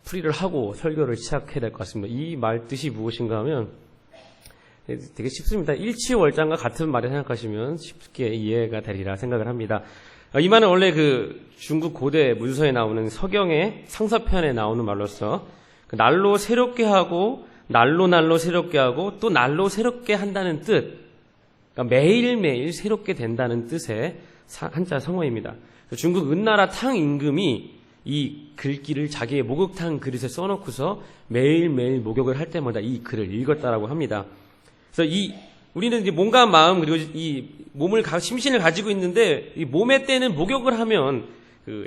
풀이를 하고 설교를 시작해야 될 것 같습니다. 이 말 뜻이 무엇인가 하면 되게 쉽습니다. 일치월장과 같은 말을 생각하시면 쉽게 이해가 되리라 생각을 합니다. 이 말은 원래 그 중국 고대 문서에 나오는 서경의 상서편에 나오는 말로서 날로 새롭게 하고 날로 새롭게 하고 또 날로 새롭게 한다는 뜻, 그러니까 매일매일 새롭게 된다는 뜻의 한자 성어입니다. 중국 은나라 탕 임금이 이 글귀를 자기의 목욕탕 그릇에 써놓고서 매일매일 목욕을 할 때마다 이 글을 읽었다라고 합니다. 그래서 우리는 이제 몸과 마음 그리고 이 심신을 가지고 있는데 이 몸의 때는 목욕을 하면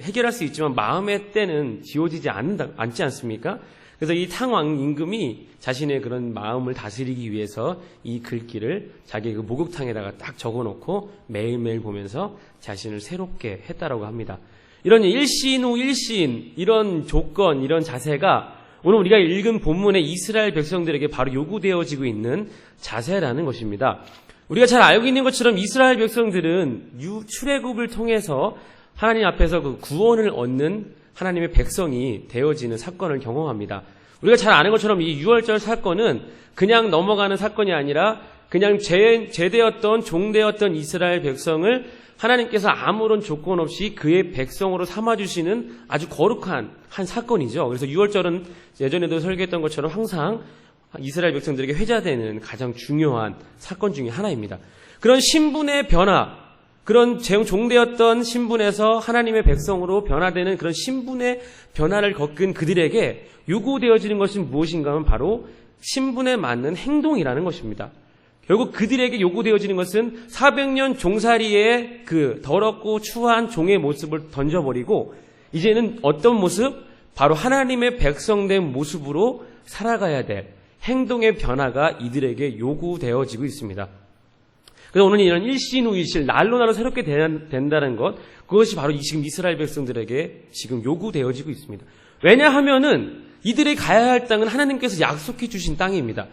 해결할 수 있지만 마음의 때는 지워지지 않지 않습니까? 그래서 이 탕왕 임금이 자신의 그런 마음을 다스리기 위해서 이 글귀를 자기 그 목욕탕에다가 딱 적어놓고 매일매일 보면서 자신을 새롭게 했다라고 합니다. 이런 일시인 후 일시인, 이런 조건, 이런 자세가 오늘 우리가 읽은 본문의 이스라엘 백성들에게 바로 요구되어지고 있는 자세라는 것입니다. 우리가 잘 알고 있는 것처럼 이스라엘 백성들은 출애굽을 통해서 하나님 앞에서 그 구원을 얻는 하나님의 백성이 되어지는 사건을 경험합니다. 우리가 잘 아는 것처럼 이 유월절 사건은 그냥 넘어가는 사건이 아니라 그냥 제되었던 종되었던 이스라엘 백성을 하나님께서 아무런 조건 없이 그의 백성으로 삼아주시는 아주 거룩한 한 사건이죠. 그래서 유월절은 예전에도 설교했던 것처럼 항상 이스라엘 백성들에게 회자되는 가장 중요한 사건 중에 하나입니다. 그런 신분의 변화, 그런 종되었던 신분에서 하나님의 백성으로 변화되는 그런 신분의 변화를 겪은 그들에게 요구되어지는 것이 무엇인가 하면 바로 신분에 맞는 행동이라는 것입니다. 결국 그들에게 요구되어지는 것은 400년 종살이의 그 더럽고 추한 종의 모습을 던져버리고 이제는 어떤 모습? 바로 하나님의 백성된 모습으로 살아가야 될 행동의 변화가 이들에게 요구되어지고 있습니다. 그래서 오늘 이런 일시인 후 일시, 날로 새롭게 된다는 것, 그것이 바로 지금 이스라엘 백성들에게 지금 요구되어지고 있습니다. 왜냐하면은 이들이 가야 할 땅은 하나님께서 약속해 주신 땅입니다.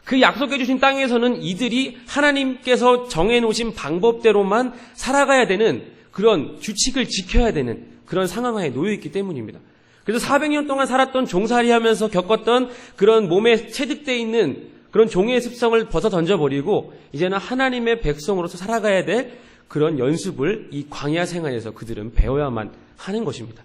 그 약속해 주신 땅에서는 이들이 하나님께서 정해놓으신 방법대로만 살아가야 되는 그런 규칙을 지켜야 되는 그런 상황에 놓여있기 때문입니다. 그래서 400년 동안 살았던 종살이하면서 겪었던 그런 몸에 체득되어 있는 그런 종의 습성을 벗어 던져버리고 이제는 하나님의 백성으로서 살아가야 될 그런 연습을 이 광야 생활에서 그들은 배워야만 하는 것입니다.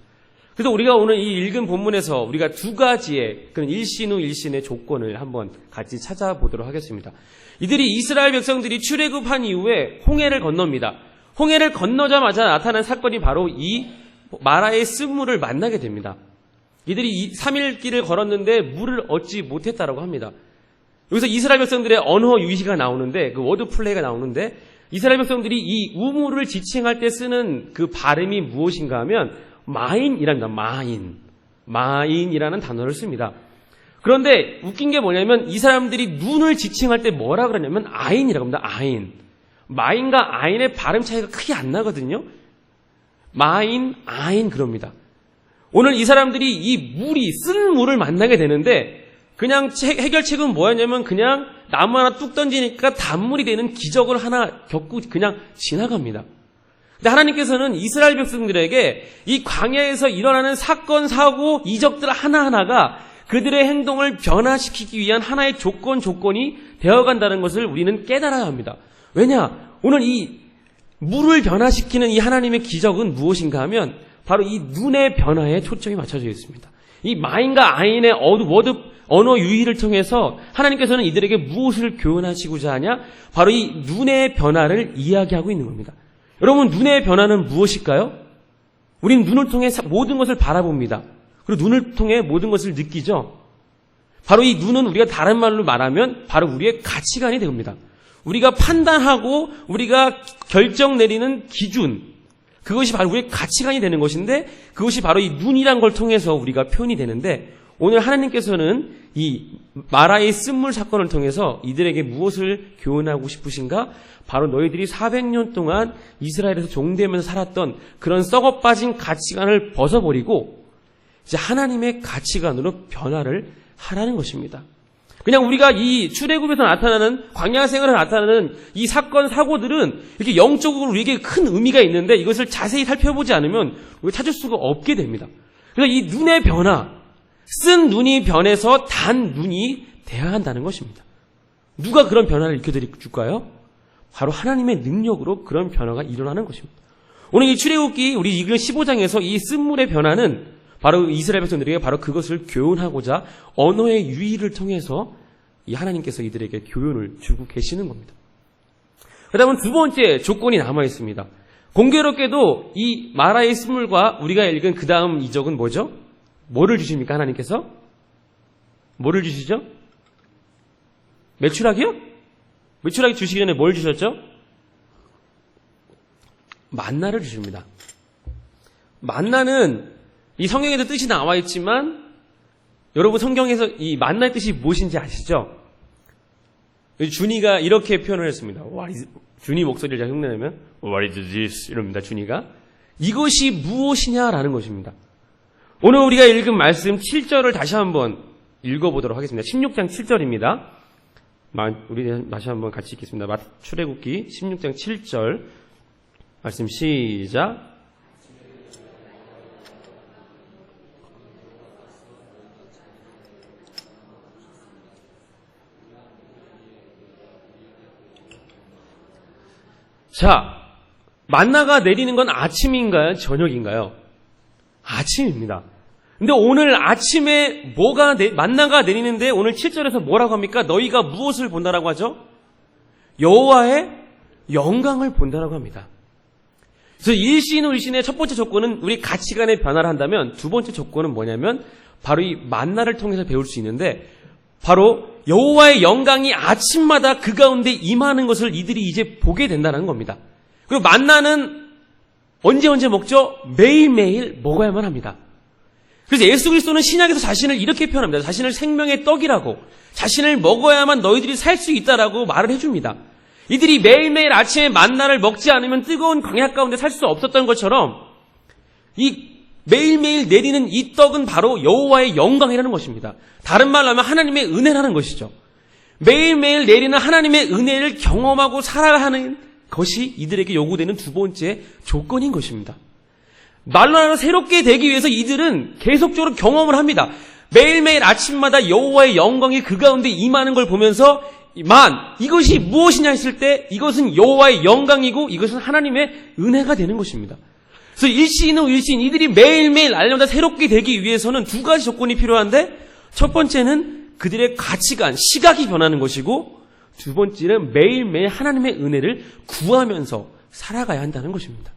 그래서 우리가 오늘 이 읽은 본문에서 우리가 두 가지의 그런 일신 후 일신의 조건을 한번 같이 찾아보도록 하겠습니다. 이들이 이스라엘 백성들이 출애굽한 이후에 홍해를 건넙니다. 홍해를 건너자마자 나타난 사건이 바로 이 마라의 쓴물을 만나게 됩니다. 이들이 3일 길을 걸었는데 물을 얻지 못했다라고 합니다. 여기서 이스라엘 백성들의 언어 유희가 나오는데 그 워드 플레이가 나오는데 이스라엘 백성들이 이 우물을 지칭할 때 쓰는 그 발음이 무엇인가 하면 마인이랍니다. 마인이라는 단어를 씁니다. 그런데 웃긴 게 뭐냐면 이 사람들이 눈을 지칭할 때 뭐라 그러냐면 아인이라고 합니다. 아인. 마인과 아인의 발음 차이가 크게 안 나거든요. 마인, 아인 그럽니다. 오늘 이 사람들이 이 쓴 물을 만나게 되는데 그냥 해결책은 뭐였냐면 그냥 나무 하나 뚝 던지니까 단물이 되는 기적을 하나 겪고 그냥 지나갑니다. 근데 하나님께서는 이스라엘 백성들에게 이 광야에서 일어나는 사건, 사고, 이적들 하나하나가 그들의 행동을 변화시키기 위한 하나의 조건이 되어간다는 것을 우리는 깨달아야 합니다. 왜냐? 오늘 이 물을 변화시키는 이 하나님의 기적은 무엇인가 하면 바로 이 눈의 변화에 초점이 맞춰져 있습니다. 이 마인과 아인의 언어 유희를 통해서 하나님께서는 이들에게 무엇을 교훈하시고자 하냐? 바로 이 눈의 변화를 이야기하고 있는 겁니다. 여러분, 눈의 변화는 무엇일까요? 우리는 눈을 통해 모든 것을 바라봅니다. 그리고 눈을 통해 모든 것을 느끼죠. 바로 이 눈은 우리가 다른 말로 말하면 바로 우리의 가치관이 됩니다. 우리가 판단하고 우리가 결정 내리는 기준, 그것이 바로 우리의 가치관이 되는 것인데 그것이 바로 이 눈이란 걸 통해서 우리가 표현이 되는데 오늘 하나님께서는 이 마라의 쓴물 사건을 통해서 이들에게 무엇을 교훈하고 싶으신가? 바로 너희들이 400년 동안 이스라엘에서 종되면서 살았던 그런 썩어빠진 가치관을 벗어버리고 이제 하나님의 가치관으로 변화를 하라는 것입니다. 그냥 우리가 이 출애굽에서 나타나는 광야 생활에 나타나는 이 사건 사고들은 이렇게 영적으로 우리에게 큰 의미가 있는데 이것을 자세히 살펴보지 않으면 우리가 찾을 수가 없게 됩니다. 그래서 이 눈의 변화, 쓴 눈이 변해서 단 눈이 돼야 한다는 것입니다. 누가 그런 변화를 일으켜줄까요? 바로 하나님의 능력으로 그런 변화가 일어나는 것입니다. 오늘 이 출애굽기 우리 읽은 15장에서 이 쓴물의 변화는 바로 이스라엘 백성들에게 바로 그것을 교훈하고자 언어의 유의를 통해서 이 하나님께서 이들에게 교훈을 주고 계시는 겁니다. 그다음은 두 번째 조건이 남아 있습니다. 공교롭게도 이 마라의 쓴물과 우리가 읽은 그 다음 이적은 뭐죠? 뭐를 주십니까? 하나님께서? 뭐를 주시죠? 메추라기요? 메추라기 주시기 전에 뭘 주셨죠? 만나를 주십니다. 만나는 이 성경에도 뜻이 나와 있지만 여러분 성경에서 이 만나의 뜻이 무엇인지 아시죠? 준이가 이렇게 표현을 했습니다. 준이 목소리를 잘 흉내내면 What is this? 이럽니다. 준이가. 이것이 무엇이냐라는 것입니다. 오늘 우리가 읽은 말씀 7절을 다시 한번 읽어보도록 하겠습니다. 16장 7절입니다. 우리 다시 한번 같이 읽겠습니다. 출애굽기 16장 7절 말씀 시작. 자, 만나가 내리는 건 아침인가요? 저녁인가요? 아침입니다. 근데 오늘 아침에 만나가 내리는데 오늘 7절에서 뭐라고 합니까? 너희가 무엇을 본다라고 하죠? 여호와의 영광을 본다라고 합니다. 그래서 일신의 첫 번째 조건은 우리 가치관의 변화를 한다면 두 번째 조건은 뭐냐면 바로 이 만나를 통해서 배울 수 있는데 바로 여호와의 영광이 아침마다 그 가운데 임하는 것을 이들이 이제 보게 된다는 겁니다. 그리고 만나는 언제 먹죠? 매일매일 먹어야만 합니다. 그래서 예수 그리스도는 신약에서 자신을 이렇게 표현합니다. 자신을 생명의 떡이라고, 자신을 먹어야만 너희들이 살 수 있다라고 말을 해줍니다. 이들이 매일매일 아침에 만나를 먹지 않으면 뜨거운 광야 가운데 살 수 없었던 것처럼 이 매일매일 내리는 이 떡은 바로 여호와의 영광이라는 것입니다. 다른 말로 하면 하나님의 은혜라는 것이죠. 매일매일 내리는 하나님의 은혜를 경험하고 살아가는 것이 이들에게 요구되는 두 번째 조건인 것입니다. 말로 하나 새롭게 되기 위해서 이들은 계속적으로 경험을 합니다. 매일매일 아침마다 여호와의 영광이 그 가운데 임하는 걸 보면서 이것이 무엇이냐 했을 때 이것은 여호와의 영광이고 이것은 하나님의 은혜가 되는 것입니다. 그래서 일시는 이들이 매일매일 날마다 새롭게 되기 위해서는 두 가지 조건이 필요한데 첫 번째는 그들의 가치관, 시각이 변하는 것이고 두 번째는 매일매일 하나님의 은혜를 구하면서 살아가야 한다는 것입니다.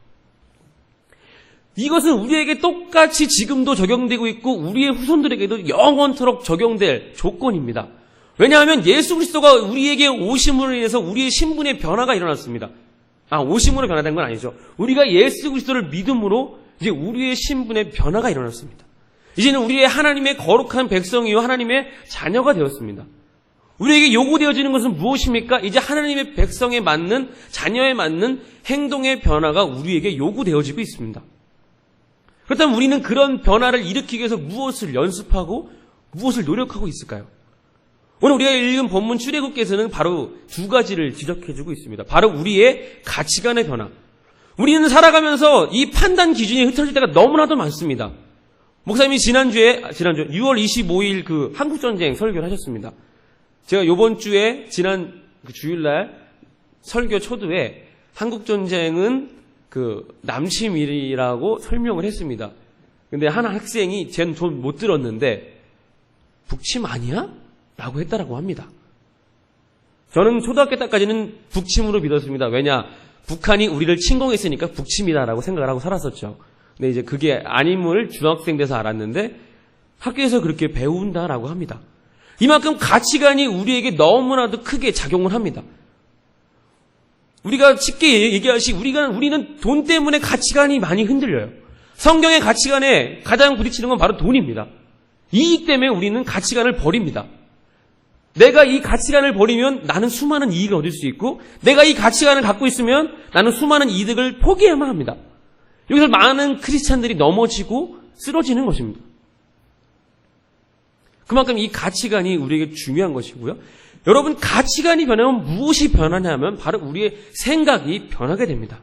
이것은 우리에게 똑같이 지금도 적용되고 있고 우리의 후손들에게도 영원토록 적용될 조건입니다. 왜냐하면 예수 그리스도가 우리에게 오심으로 인해서 우리의 신분의 변화가 일어났습니다. 오심으로 변화된 건 아니죠. 우리가 예수 그리스도를 믿음으로 이제 우리의 신분의 변화가 일어났습니다. 이제는 우리의 하나님의 거룩한 백성이요 하나님의 자녀가 되었습니다. 우리에게 요구되어지는 것은 무엇입니까? 이제 하나님의 백성에 맞는, 자녀에 맞는 행동의 변화가 우리에게 요구되어지고 있습니다. 그렇다면 우리는 그런 변화를 일으키기 위해서 무엇을 연습하고 무엇을 노력하고 있을까요? 오늘 우리가 읽은 본문 출애굽기에서는 바로 두 가지를 지적해주고 있습니다. 바로 우리의 가치관의 변화. 우리는 살아가면서 이 판단 기준이 흩어질 때가 너무나도 많습니다. 목사님이 지난주에 6월 25일 그 한국전쟁 설교를 하셨습니다. 제가 요번 주에 지난 그 주일날 설교 초두에 한국전쟁은 그 남침일이라고 설명을 했습니다. 근데 한 학생이 쟤는 좀 못 들었는데 북침 아니야? 라고 했다라고 합니다. 저는 초등학교 때까지는 북침으로 믿었습니다. 왜냐? 북한이 우리를 침공했으니까 북침이다라고 생각을 하고 살았었죠. 근데 이제 그게 아님을 중학생 돼서 알았는데 학교에서 그렇게 배운다라고 합니다. 이만큼 가치관이 우리에게 너무나도 크게 작용을 합니다. 우리가 쉽게 얘기하시 우리는 돈 때문에 가치관이 많이 흔들려요. 성경의 가치관에 가장 부딪히는 건 바로 돈입니다. 이익 때문에 우리는 가치관을 버립니다. 내가 이 가치관을 버리면 나는 수많은 이익을 얻을 수 있고 내가 이 가치관을 갖고 있으면 나는 수많은 이득을 포기해야만 합니다. 여기서 많은 크리스찬들이 넘어지고 쓰러지는 것입니다. 그만큼 이 가치관이 우리에게 중요한 것이고요. 여러분, 가치관이 변하면 무엇이 변하냐면 바로 우리의 생각이 변하게 됩니다.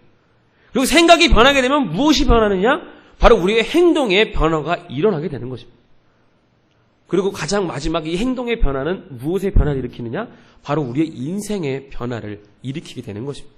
그리고 생각이 변하게 되면 무엇이 변하느냐? 바로 우리의 행동의 변화가 일어나게 되는 것입니다. 그리고 가장 마지막 이 행동의 변화는 무엇의 변화를 일으키느냐? 바로 우리의 인생의 변화를 일으키게 되는 것입니다.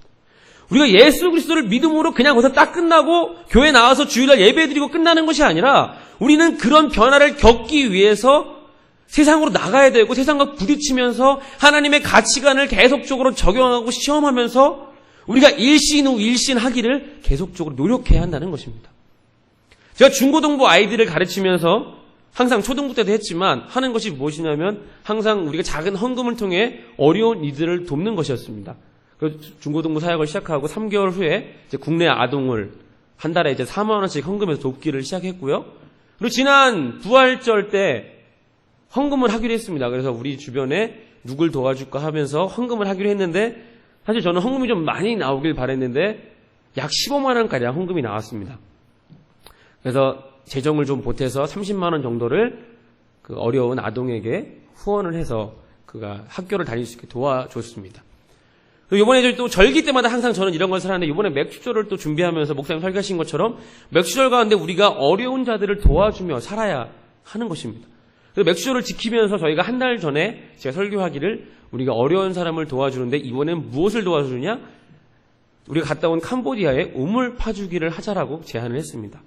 우리가 예수 그리스도를 믿음으로 그냥 거기서 딱 끝나고 교회 나와서 주일날 예배드리고 끝나는 것이 아니라 우리는 그런 변화를 겪기 위해서 세상으로 나가야 되고 세상과 부딪히면서 하나님의 가치관을 계속적으로 적용하고 시험하면서 우리가 일신 후 일신 하기를 계속적으로 노력해야 한다는 것입니다. 제가 중고등부 아이들을 가르치면서 항상 초등부 때도 했지만 하는 것이 무엇이냐면 항상 우리가 작은 헌금을 통해 어려운 이들을 돕는 것이었습니다. 그래서 중고등부 사역을 시작하고 3개월 후에 이제 국내 아동을 한 달에 이제 4만 원씩 헌금해서 돕기를 시작했고요. 그리고 지난 부활절 때 헌금을 하기로 했습니다. 그래서 우리 주변에 누굴 도와줄까 하면서 헌금을 하기로 했는데 사실 저는 헌금이 좀 많이 나오길 바랬는데 약 15만 원가량 헌금이 나왔습니다. 그래서 재정을 좀 보태서 30만 원 정도를 그 어려운 아동에게 후원을 해서 그가 학교를 다닐 수 있게 도와줬습니다. 이번에 또 절기 때마다 항상 저는 이런 것을 하는데 이번에 맥주절을 또 준비하면서 목사님 설교하신 것처럼 맥주절 가운데 우리가 어려운 자들을 도와주며 살아야 하는 것입니다. 그래서 맥주절을 지키면서 저희가 한 달 전에 제가 설교하기를 우리가 어려운 사람을 도와주는데 이번엔 무엇을 도와주느냐? 우리가 갔다 온 캄보디아에 우물 파주기를 하자라고 제안을 했습니다.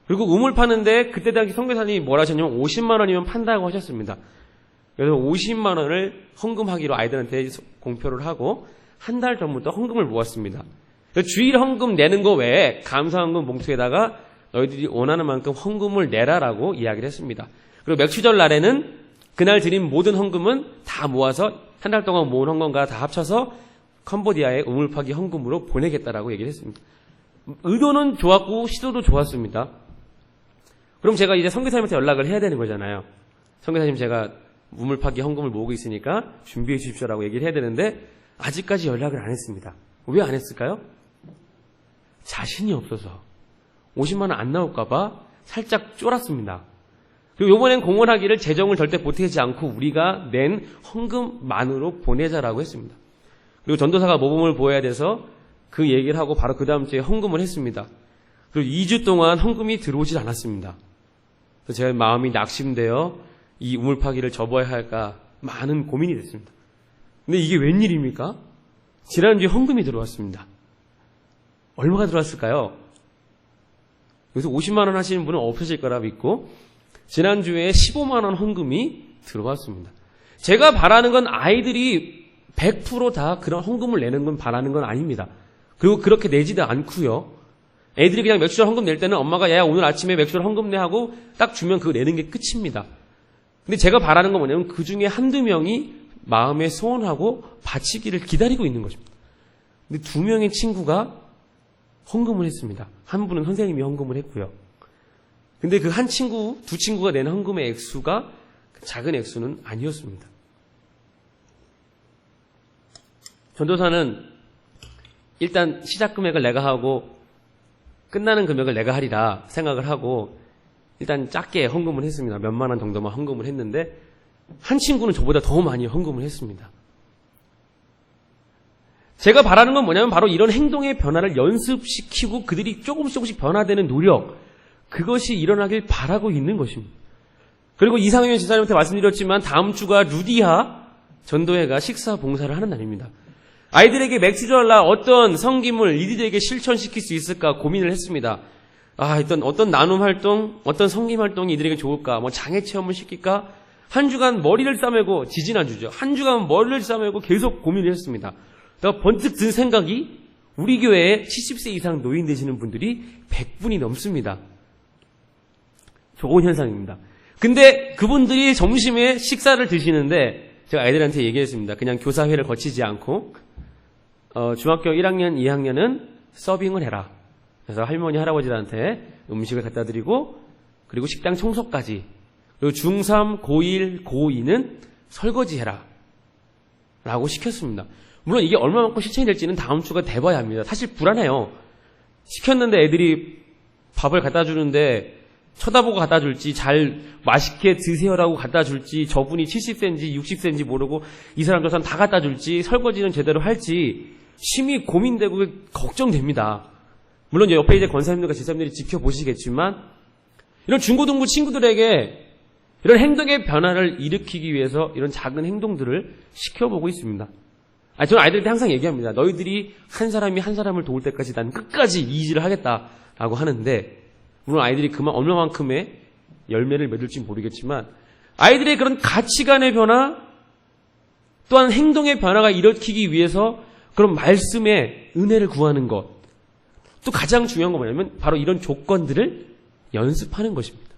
그리고 우물 파는데 그때 당시 선교사님이 뭐라 하셨냐면 50만 원이면 판다고 하셨습니다. 그래서 50만 원을 헌금하기로 아이들한테 공표를 하고 한 달 전부터 헌금을 모았습니다. 주일 헌금 내는 거 외에 감사헌금 봉투에다가 너희들이 원하는 만큼 헌금을 내라라고 이야기를 했습니다. 그리고 맥주절 날에는 그날 드린 모든 헌금은 다 모아서 한 달 동안 모은 헌금과 다 합쳐서 캄보디아의 우물 파기 헌금으로 보내겠다라고 얘기를 했습니다. 의도는 좋았고 시도도 좋았습니다. 그럼 제가 이제 선교사님한테 연락을 해야 되는 거잖아요. 선교사님 제가 우물 파기 헌금을 모으고 있으니까 준비해 주십시오라고 얘기를 해야 되는데 아직까지 연락을 안 했습니다. 왜 안 했을까요? 자신이 없어서 50만 원 안 나올까 봐 살짝 쫄았습니다. 그리고 이번엔 공언하기를 재정을 절대 보태지 않고 우리가 낸 헌금만으로 보내자라고 했습니다. 그리고 전도사가 모범을 보여야 돼서 그 얘기를 하고 바로 그 다음 주에 헌금을 했습니다. 그리고 2주 동안 헌금이 들어오질 않았습니다. 그래서 제 마음이 낙심되어 이 우물파기를 접어야 할까 많은 고민이 됐습니다. 근데 이게 웬일입니까? 지난주에 헌금이 들어왔습니다. 얼마가 들어왔을까요? 여기서 50만 원 하시는 분은 없으실 거라 믿고 지난주에 15만 원 헌금이 들어왔습니다. 제가 바라는 건 아이들이 100% 다 그런 헌금을 내는 건 바라는 건 아닙니다. 그리고 그렇게 내지도 않고요. 애들이 그냥 맥주절 헌금 낼 때는 엄마가 야 오늘 아침에 맥주절 헌금 내 하고 딱 주면 그거 내는 게 끝입니다. 근데 제가 바라는 건 뭐냐면 그 중에 한두 명이 마음에 소원하고 바치기를 기다리고 있는 것입니다. 근데 2명의 친구가 헌금을 했습니다. 한 분은 선생님이 헌금을 했고요. 근데 그 한 친구, 2친구가 낸 헌금의 액수가 작은 액수는 아니었습니다. 전도사는 일단 시작 금액을 내가 하고 끝나는 금액을 내가 하리라 생각을 하고 일단 작게 헌금을 했습니다. 몇만 원 정도만 헌금을 했는데 한 친구는 저보다 더 많이 헌금을 했습니다. 제가 바라는 건 뭐냐면 바로 이런 행동의 변화를 연습시키고 그들이 조금씩 변화되는 노력, 그것이 일어나길 바라고 있는 것입니다. 그리고 이상현 지사님한테 말씀드렸지만 다음 주가 루디아 전도회가 식사 봉사를 하는 날입니다. 아이들에게 맥주절날 어떤 성김을 이들에게 실천시킬 수 있을까 고민을 했습니다. 어떤 나눔 활동, 어떤 성김 활동이 이들에게 좋을까, 장애 체험을 시킬까? 한 주간 머리를 싸매고, 지지난주죠. 한 주간 머리를 싸매고 계속 고민을 했습니다. 제가 번뜩 든 생각이 우리 교회에 70세 이상 노인 되시는 분들이 100분이 넘습니다. 좋은 현상입니다. 근데 그분들이 점심에 식사를 드시는데 제가 아이들한테 얘기했습니다. 그냥 교사회를 거치지 않고 중학교 1학년, 2학년은 서빙을 해라. 그래서 할머니, 할아버지들한테 음식을 갖다 드리고 그리고 식당 청소까지 그리고 중3, 고1, 고2는 설거지해라 라고 시켰습니다. 물론 이게 얼마만큼 실천이 될지는 다음 주가 돼봐야 합니다. 사실 불안해요. 시켰는데 애들이 밥을 갖다 주는데 쳐다보고 갖다 줄지 잘 맛있게 드세요라고 갖다 줄지 저분이 70세인지 60세인지 모르고 이 사람 저 사람 다 갖다 줄지 설거지는 제대로 할지 심히 고민되고 걱정됩니다. 물론 옆에 이제 권사님들과 집사님들이 지켜보시겠지만 이런 중고등부 친구들에게 이런 행동의 변화를 일으키기 위해서 이런 작은 행동들을 시켜보고 있습니다. 저는 아이들한테 항상 얘기합니다. 너희들이 한 사람이 한 사람을 도울 때까지 난 끝까지 이 일을 하겠다라고 하는데, 물론 아이들이 얼마만큼의 열매를 맺을지 모르겠지만 아이들의 그런 가치관의 변화 또한 행동의 변화가 일으키기 위해서 그런 말씀의 은혜를 구하는 것, 또 가장 중요한 건 뭐냐면 바로 이런 조건들을 연습하는 것입니다.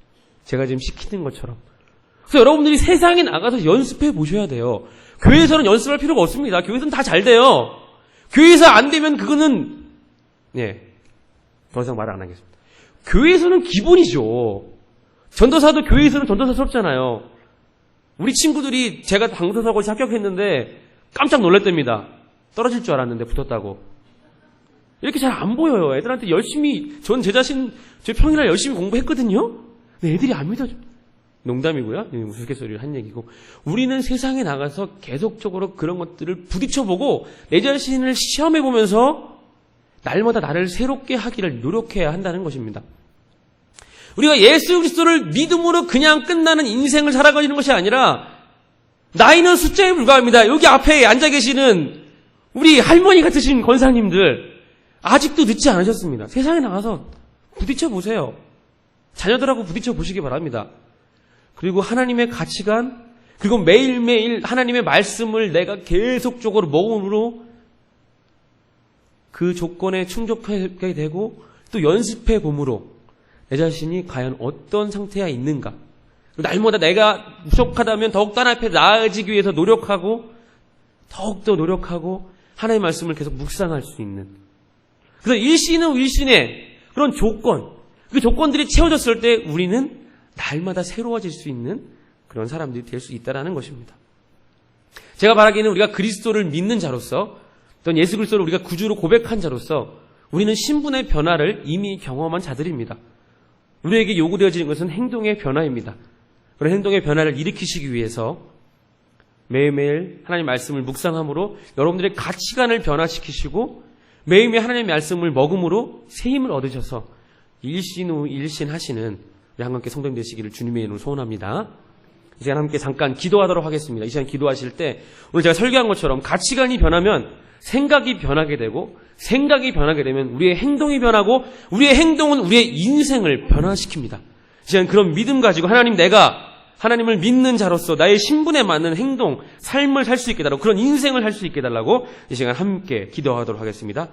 제가 지금 시키는 것처럼. 그래서 여러분들이 세상에 나가서 연습해 보셔야 돼요. 교회에서는 연습할 필요가 없습니다. 교회에서는 다 잘 돼요. 교회에서 안 되면 그거는 더 이상 말을 안 하겠습니다. 교회에서는 기본이죠. 전도사도 교회에서는 전도사스럽잖아요. 우리 친구들이 제가 당도사고 합격했는데 깜짝 놀랐답니다. 떨어질 줄 알았는데 붙었다고. 이렇게 잘 안 보여요. 애들한테 열심히, 전 제 자신, 제 평일날 열심히 공부했거든요? 근데 애들이 안 믿어줘. 농담이고요. 우스갯소리를 한 얘기고. 우리는 세상에 나가서 계속적으로 그런 것들을 부딪혀보고 내 자신을 시험해보면서 날마다 나를 새롭게 하기를 노력해야 한다는 것입니다. 우리가 예수 그리스도를 믿음으로 그냥 끝나는 인생을 살아가는 것이 아니라 나이는 숫자에 불과합니다. 여기 앞에 앉아 계시는 우리 할머니 같으신 권사님들 아직도 늦지 않으셨습니다. 세상에 나가서 부딪혀보세요. 자녀들하고 부딪혀보시기 바랍니다. 그리고 하나님의 가치관, 그리고 매일매일 하나님의 말씀을 내가 계속적으로 먹음으로 그 조건에 충족하게 되고 또 연습해 봄으로 내 자신이 과연 어떤 상태에 있는가, 날마다 내가 부족하다면 더욱 하나님 앞에 나아지기 위해서 노력하고 더욱더 노력하고 하나님의 말씀을 계속 묵상할 수 있는, 그래서 일신 후 일신의 그런 조건, 그 조건들이 채워졌을 때 우리는 날마다 새로워질 수 있는 그런 사람들이 될 수 있다는 것입니다. 제가 바라기는 우리가 그리스도를 믿는 자로서 또는 예수 그리스도를 우리가 구주로 고백한 자로서 우리는 신분의 변화를 이미 경험한 자들입니다. 우리에게 요구되어지는 것은 행동의 변화입니다. 그런 행동의 변화를 일으키시기 위해서 매일매일 하나님의 말씀을 묵상함으로 여러분들의 가치관을 변화시키시고 매일매일 하나님의 말씀을 먹음으로 새 힘을 얻으셔서 일신 후 일신 하시는 우리 한국교회 성도님 되시기를 주님의 이름으로 소원합니다. 이 시간 함께 잠깐 기도하도록 하겠습니다. 이 시간 기도하실 때 오늘 제가 설교한 것처럼 가치관이 변하면 생각이 변하게 되고 생각이 변하게 되면 우리의 행동이 변하고 우리의 행동은 우리의 인생을 변화시킵니다. 이 시간 그런 믿음 가지고 하나님, 내가 하나님을 믿는 자로서 나의 신분에 맞는 행동, 삶을 살 수 있게 해달라고, 그런 인생을 할 수 있게 해달라고 이 시간 함께 기도하도록 하겠습니다.